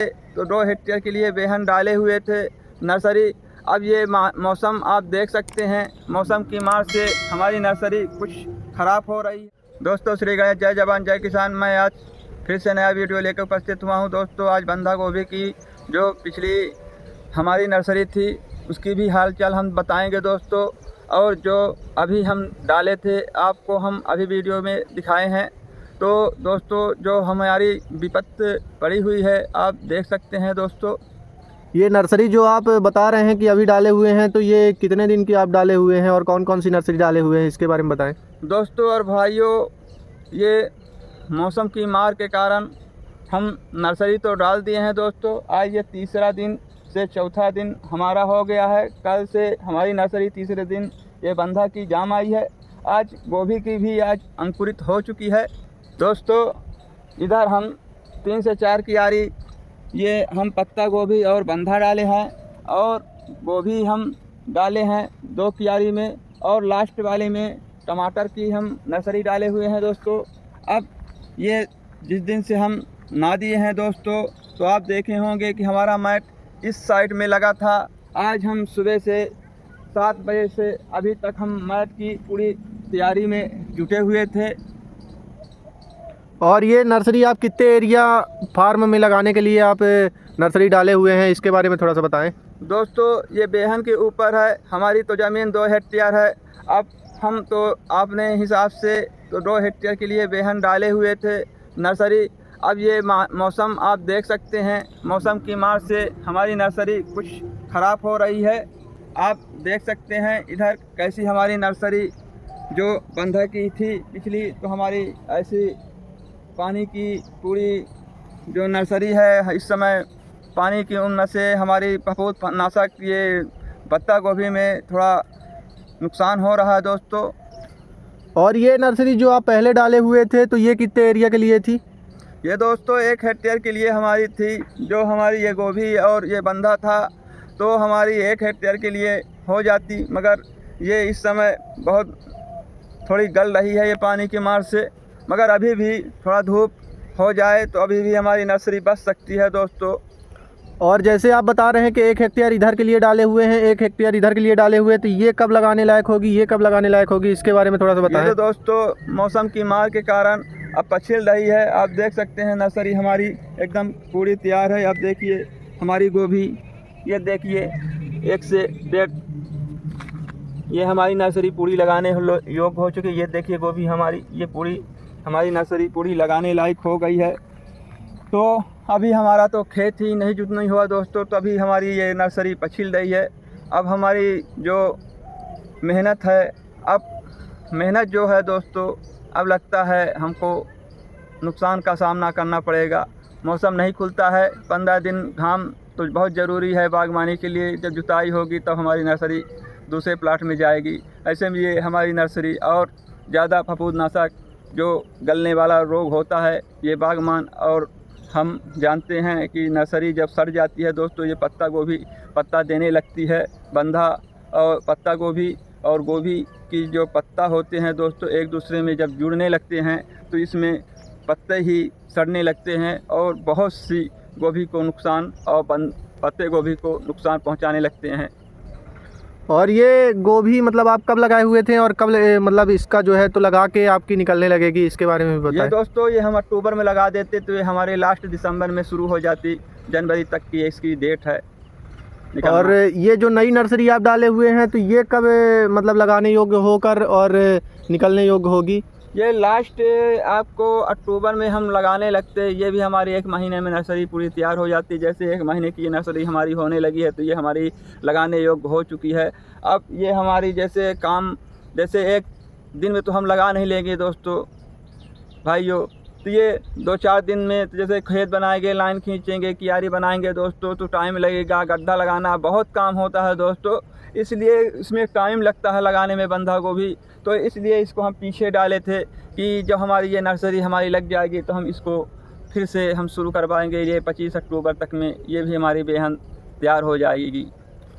तो 2 हेक्टेयर के लिए बेहन डाले हुए थे नर्सरी। अब ये मौसम आप देख सकते हैं, मौसम की मार से हमारी नर्सरी कुछ ख़राब हो रही है। दोस्तों श्री गणेश, जय जवान जय किसान। मैं आज फिर से नया वीडियो लेकर उपस्थित हुआ हूँ। दोस्तों आज बंधा गोभी की जो पिछली हमारी नर्सरी थी उसकी भी हाल चाल हम बताएंगे दोस्तों, और जो अभी हम डाले थे आपको हम अभी वीडियो में दिखाए हैं। तो दोस्तों जो हमारी विपत्ति पड़ी हुई है आप देख सकते हैं। दोस्तों ये नर्सरी जो आप बता रहे हैं कि अभी डाले हुए हैं, तो ये कितने दिन की आप डाले हुए हैं और कौन कौन सी नर्सरी डाले हुए हैं, इसके बारे में बताएं। दोस्तों और भाइयों, ये मौसम की मार के कारण हम नर्सरी तो डाल दिए हैं दोस्तों। आज ये तीसरा दिन से चौथा दिन हमारा हो गया है। कल से हमारी नर्सरी तीसरे दिन ये बंधा की जाम आई है। आज गोभी की भी आज अंकुरित हो चुकी है। दोस्तों इधर हम 3 से 4 क्यारी ये हम पत्ता गोभी और बंधा डाले हैं, और गोभी हम डाले हैं 2 क्यारी में, और लास्ट वाले में टमाटर की हम नर्सरी डाले हुए हैं दोस्तों। अब ये जिस दिन से हम ना दिए हैं दोस्तों, तो आप देखे होंगे कि हमारा मैट इस साइड में लगा था। आज हम सुबह से 7 बजे से अभी तक हम मैट की पूरी तैयारी में जुटे हुए थे। और ये नर्सरी आप कितने एरिया फार्म में लगाने के लिए आप नर्सरी डाले हुए हैं, इसके बारे में थोड़ा सा बताएं। दोस्तों ये बेहन के ऊपर है, हमारी तो ज़मीन 2 हेक्टेयर है। अब हम तो अपने हिसाब से तो 2 हेक्टेयर के लिए बेहन डाले हुए थे नर्सरी। अब ये मौसम आप देख सकते हैं, मौसम की मार से हमारी नर्सरी कुछ ख़राब हो रही है। आप देख सकते हैं इधर कैसी हमारी नर्सरी जो बंधा की थी पिछली, तो हमारी ऐसी पानी की पूरी जो नर्सरी है इस समय पानी की उनमें से हमारी फफूंदनाशक ये पत्ता गोभी में थोड़ा नुकसान हो रहा है दोस्तों। और ये नर्सरी जो आप पहले डाले हुए थे, तो ये कितने एरिया के लिए थी? ये दोस्तों 1 हेक्टेयर के लिए हमारी थी। जो हमारी ये गोभी और ये बंधा था तो हमारी 1 हेक्टेयर के लिए हो जाती, मगर ये इस समय बहुत थोड़ी गल रही है ये पानी की मार से। मगर अभी भी थोड़ा धूप हो जाए तो अभी भी हमारी नर्सरी बच सकती है दोस्तों। और जैसे आप बता रहे हैं कि 1 हेक्टेयर इधर के लिए डाले हुए हैं, 1 हेक्टेयर इधर के लिए डाले हुए हैं, तो ये कब लगाने लायक होगी, ये कब लगाने लायक होगी, इसके बारे में थोड़ा सा बताएं। ये तो दोस्तों मौसम की मार के कारण अब पछिल रही है। आप देख सकते हैं नर्सरी हमारी एकदम पूरी तैयार है। आप देखिए हमारी गोभी, ये देखिए 1 से 1.5 ये हमारी नर्सरी पूरी लगाने योग हो चुकी है। ये देखिए गोभी हमारी, ये पूरी हमारी नर्सरी पूरी लगाने लायक हो गई है। तो अभी हमारा तो खेत ही नहीं जुतना ही हुआ दोस्तों, तो अभी हमारी ये नर्सरी पछिल रही है। अब हमारी जो मेहनत है, अब मेहनत जो है दोस्तों, अब लगता है हमको नुकसान का सामना करना पड़ेगा। मौसम नहीं खुलता है, 15 दिन घाम तो बहुत ज़रूरी है बागवानी के लिए। जब जुताई होगी तब हमारी नर्सरी दूसरे प्लाट में जाएगी। ऐसे में ये हमारी नर्सरी और ज़्यादा फफूंदनाशक जो गलने वाला रोग होता है ये बागवान और हम जानते हैं कि नर्सरी जब सड़ जाती है दोस्तों, ये पत्ता गोभी पत्ता देने लगती है। बंधा और पत्ता गोभी और गोभी की जो पत्ता होते हैं दोस्तों, एक दूसरे में जब जुड़ने लगते हैं तो इसमें पत्ते ही सड़ने लगते हैं और बहुत सी गोभी को नुकसान और पत्ते गोभी को नुकसान पहुंचाने लगते हैं। और ये गोभी मतलब आप कब लगाए हुए थे और कब मतलब इसका जो है तो लगा के आपकी निकलने लगेगी, इसके बारे में भी बताएं। ये दोस्तों ये हम अक्टूबर में लगा देते तो ये हमारे लास्ट दिसंबर में शुरू हो जाती, जनवरी तक की इसकी डेट है। और ये जो नई नर्सरी आप डाले हुए हैं, तो ये कब मतलब लगाने योग्य होकर और निकलने योग्य होगी? ये लास्ट आपको अक्टूबर में हम लगाने लगते। ये भी हमारी 1 महीने में नर्सरी पूरी तैयार हो जाती। जैसे 1 महीने की नर्सरी हमारी होने लगी है तो ये हमारी लगाने योग्य हो चुकी है। अब ये हमारी जैसे काम, जैसे 1 दिन में तो हम लगा नहीं लेंगे दोस्तों भाइयों, तो ये 2-4 दिन में तो जैसे खेत बनाएंगे, लाइन खींचेंगे, क्यारी बनाएंगे दोस्तों, तो टाइम लगेगा। गड्ढा लगाना बहुत काम होता है दोस्तों, इसलिए इसमें टाइम लगता है लगाने में बंधा गोभी। तो इसलिए इसको हम पीछे डाले थे कि जब हमारी ये नर्सरी हमारी लग जाएगी तो हम इसको फिर से हम शुरू करवाएंगे। ये 25 अक्टूबर तक में ये भी हमारी बेहन तैयार हो जाएगी।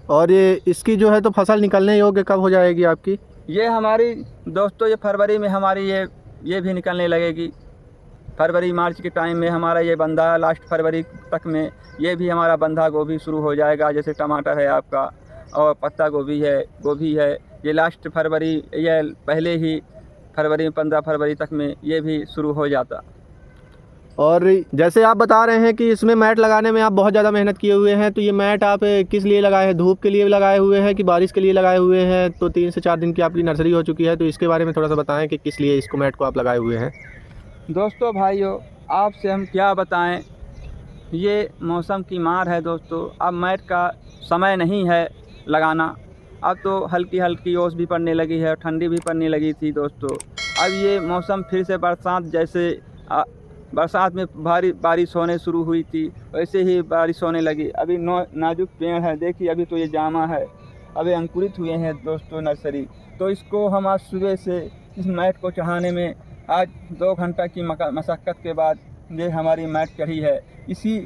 और ये इसकी जो है तो फसल निकलने योग्य कब हो जाएगी आपकी? ये हमारी दोस्तों ये फरवरी में हमारी ये भी निकलने लगेगी। फरवरी मार्च के टाइम में हमारा ये बंधा लास्ट फरवरी तक में ये भी हमारा बंधा गोभी शुरू हो जाएगा। जैसे टमाटर है आपका और पत्ता गोभी है, ये लास्ट फरवरी या पहले ही फरवरी 15 फरवरी तक में ये भी शुरू हो जाता। और जैसे आप बता रहे हैं कि इसमें मैट लगाने में आप बहुत ज़्यादा मेहनत किए हुए हैं, तो ये मैट आप किस लिए लगाए हैं? धूप के लिए लगाए हुए हैं कि बारिश के लिए लगाए हुए हैं? तो 3 से 4 दिन की आपकी नर्सरी हो चुकी है, तो इसके बारे में थोड़ा सा बताएं कि किस लिए इसको मैट को आप लगाए हुए हैं। दोस्तों भाइयों, आपसे हम क्या बताएं, ये मौसम की मार है दोस्तों। अब मैट का समय नहीं है लगाना। अब तो हल्की हल्की ओस भी पड़ने लगी है और ठंडी भी पड़ने लगी थी दोस्तों। अब ये मौसम फिर से बरसात जैसे बरसात में भारी बारिश होने शुरू हुई थी, वैसे ही बारिश होने लगी। अभी नाजुक पेड़ है, देखिए अभी तो ये जामा है, अभी अंकुरित हुए हैं दोस्तों नर्सरी। तो इसको हम आज सुबह से इस मैट को चढ़ाने में आज 2 घंटा की मशक्क़त के बाद ये हमारी मैट चढ़ी है। इसी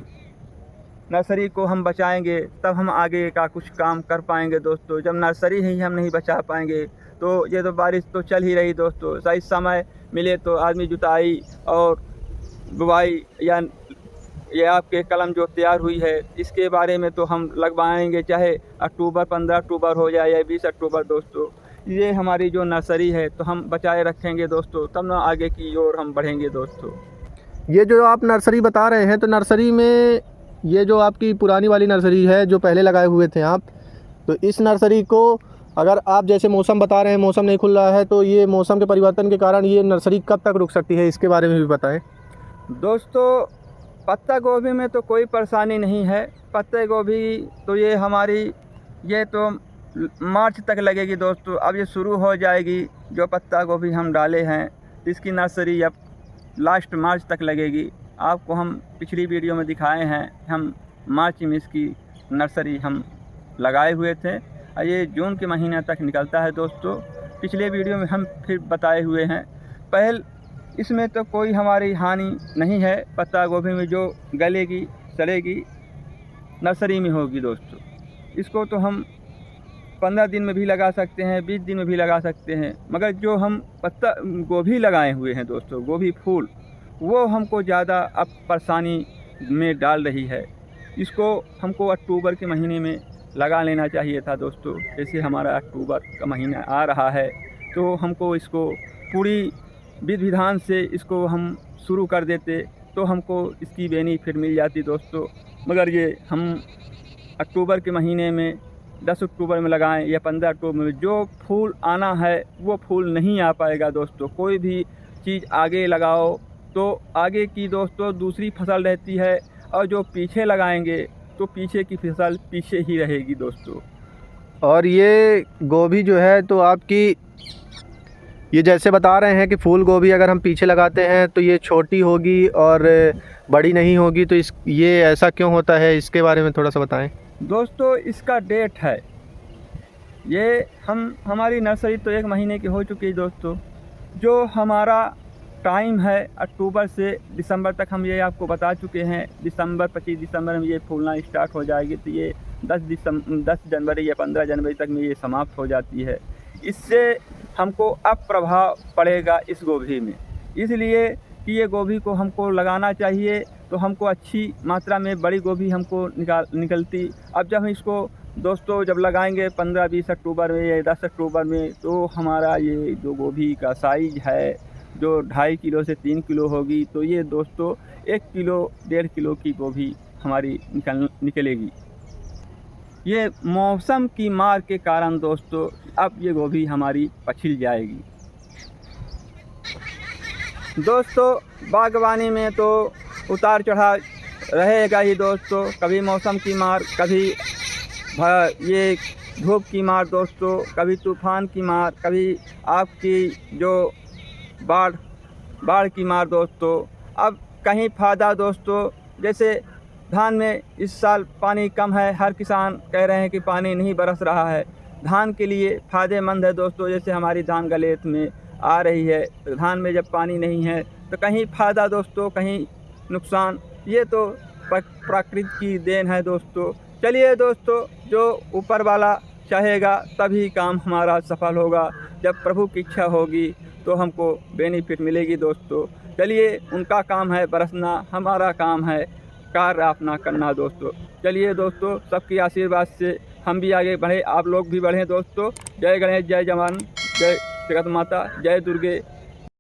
नर्सरी को हम बचाएंगे तब हम आगे का कुछ काम कर पाएंगे दोस्तों। जब नर्सरी ही हम नहीं बचा पाएंगे तो ये तो बारिश तो चल ही रही दोस्तों। सही समय मिले तो आदमी जुताई और बुवाई या ये आपके कलम जो तैयार हुई है इसके बारे में तो हम लगवाएंगे, चाहे अक्टूबर 15 अक्टूबर हो जाए या 20 अक्टूबर दोस्तों। ये हमारी जो नर्सरी है तो हम बचाए रखेंगे दोस्तों, तब ना आगे की ओर हम बढ़ेंगे दोस्तों। ये जो आप नर्सरी बता रहे हैं, तो नर्सरी में ये जो आपकी पुरानी वाली नर्सरी है जो पहले लगाए हुए थे आप, तो इस नर्सरी को अगर आप जैसे मौसम बता रहे हैं मौसम नहीं खुल रहा है, तो ये मौसम के परिवर्तन के कारण ये नर्सरी कब तक रुक सकती है, इसके बारे में भी बताएं। दोस्तों पत्ता गोभी में तो कोई परेशानी नहीं है। पत्ते गोभी तो ये हमारी ये तो मार्च तक लगेगी दोस्तों। अब ये शुरू हो जाएगी जो पत्ता गोभी हम डाले हैं, इसकी नर्सरी अब लास्ट मार्च तक लगेगी। आपको हम पिछली वीडियो में दिखाए हैं, हम मार्च में इसकी नर्सरी हम लगाए हुए थे और ये जून के महीने तक निकलता है दोस्तों। पिछले वीडियो में हम फिर बताए हुए हैं। पहल इसमें तो कोई हमारी हानि नहीं है। पत्ता गोभी में जो गलेगी सड़ेगी नर्सरी में होगी दोस्तों। इसको तो हम 15 दिन में भी लगा सकते हैं, 20 दिन में भी लगा सकते हैं, मगर जो हम पत्ता गोभी लगाए हुए हैं दोस्तों, गोभी फूल, वो हमको ज़्यादा अब परेशानी में डाल रही है। इसको हमको अक्टूबर के महीने में लगा लेना चाहिए था दोस्तों। जैसे हमारा अक्टूबर का महीना आ रहा है तो हमको इसको पूरी विधि विधान से इसको हम शुरू कर देते तो हमको इसकी बेनिफिट मिल जाती दोस्तों। मगर ये हम अक्टूबर के महीने में 10 अक्टूबर में लगाएं या 15 अक्टूबर में, जो फूल आना है वो फूल नहीं आ पाएगा दोस्तों। कोई भी चीज़ आगे लगाओ तो आगे की दोस्तों दूसरी फसल रहती है, और जो पीछे लगाएंगे तो पीछे की फसल पीछे ही रहेगी दोस्तों। और ये गोभी जो है तो आपकी ये जैसे बता रहे हैं कि फूल गोभी अगर हम पीछे लगाते हैं तो ये छोटी होगी और बड़ी नहीं होगी, तो ये ऐसा क्यों होता है, इसके बारे में थोड़ा सा बताएं। दोस्तों इसका डेट है, ये हमारी नर्सरी तो 1 महीने की हो चुकी है दोस्तों। जो हमारा टाइम है अक्टूबर से दिसंबर तक हम ये आपको बता चुके हैं। 25 दिसंबर में ये फूलना स्टार्ट हो जाएगी, तो ये 10 जनवरी या 15 जनवरी तक में ये समाप्त हो जाती है। इससे हमको अब प्रभाव पड़ेगा इस गोभी में, इसलिए कि ये गोभी को हमको लगाना चाहिए तो हमको अच्छी मात्रा में बड़ी गोभी हमको निकलती। अब जब हम इसको दोस्तों जब लगाएंगे 15-20 अक्टूबर में या 10 अक्टूबर में, तो हमारा ये जो गोभी का साइज़ है जो 2.5 किलो से 3 किलो होगी, तो ये दोस्तों 1 किलो 1.5 किलो की गोभी हमारी निकलेगी। ये मौसम की मार के कारण दोस्तों अब ये गोभी हमारी पछिल जाएगी। दोस्तों बागवानी में तो उतार चढ़ाव रहेगा ही दोस्तों। कभी मौसम की मार, कभी ये धूप की मार दोस्तों, कभी तूफ़ान की मार, कभी आपकी जो बाढ़ की मार दोस्तों। अब कहीं फ़ायदा दोस्तों, जैसे धान में इस साल पानी कम है, हर किसान कह रहे हैं कि पानी नहीं बरस रहा है। धान के लिए फ़ायदेमंद है दोस्तों। जैसे हमारी धान गलेत में आ रही है, तो धान में जब पानी नहीं है तो कहीं फ़ायदा दोस्तों, कहीं नुकसान। ये तो प्रकृति की देन है दोस्तों। चलिए दोस्तों, जो ऊपर वाला चाहेगा तभी काम हमारा सफल होगा। जब प्रभु की इच्छा होगी तो हमको बेनिफिट मिलेगी दोस्तों। चलिए, उनका काम है बरसना, हमारा काम है कार्य अपना करना दोस्तों। चलिए दोस्तों, सबकी आशीर्वाद से हम भी आगे बढ़े, आप लोग भी बढ़ें दोस्तों। जय गणेश, जय जवान, जय जगत माता, जय दुर्गे।